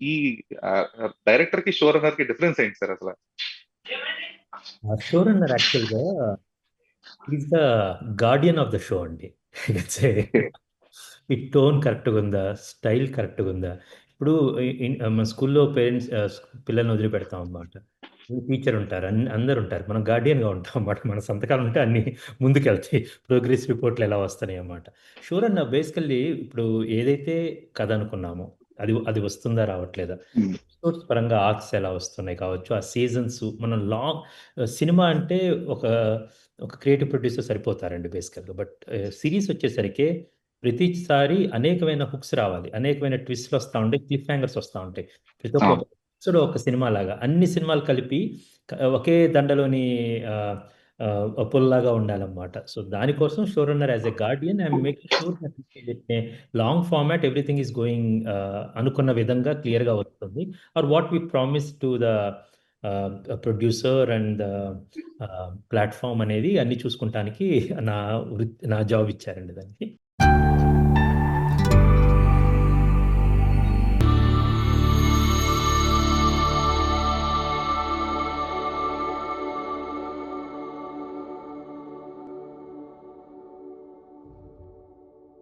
ఈ డైరెక్టర్ కి show runner కి డిఫరెన్స్ ఏంటి సార్ అసలు? షో రన్నర్ యాక్చువల్గా is the Guardian of the show అండి. ఈ టోన్ కరెక్ట్గా ఉందా, స్టైల్ కరెక్ట్గా ఉందా. ఇప్పుడు మన స్కూల్లో పేరెంట్స్ పిల్లల్ని వదిలిపెడతాం అన్నమాట. టీచర్ ఉంటారు, అందరు ఉంటారు, మనం గార్డియన్గా ఉంటాం అన్నమాట. మన సంతకాలు ఉంటే అన్ని ముందుకెళ్తాయి, ప్రోగ్రెస్ రిపోర్ట్లు ఎలా వస్తున్నాయి అన్నమాట. షూర్ అన్న బేసికల్లీ ఇప్పుడు ఏదైతే కథ అనుకున్నామో అది అది వస్తుందా రావట్లేదా, ఎపిసోడ్స్ పరంగా ఆర్క్స్ ఎలా వస్తున్నాయి కావచ్చు, ఆ సీజన్స్ మనం లాంగ్ సినిమా అంటే ఒక ఒక క్రియేటివ్ ప్రొడ్యూసర్ సరిపోతారండి బేసికల్గా. బట్ సిరీస్ వచ్చేసరికి ప్రతిసారి అనేకమైన హుక్స్ రావాలి, అనేకమైన ట్విస్ట్లు వస్తూ ఉంటాయి, క్లిఫ్ హ్యాంగర్స్ వస్తూ ఉంటాయి. ప్రతి ఒక్క అవును. ఎపిసోడ్ ఒక సినిమా లాగా, అన్ని సినిమాలు కలిపి ఒకే దండలోని పుల్లాగా ఉండాలన్నమాట. సో దానికోసం showrunner as a guardian I'm making sure long format everything is going అనుకున్న విధంగా క్లియర్గా వస్తుంది, or what we promise to the producer and platform అనేది అన్ని చూసుకుంటానికి నా జాబ్ ఇచ్చారండి దానికి.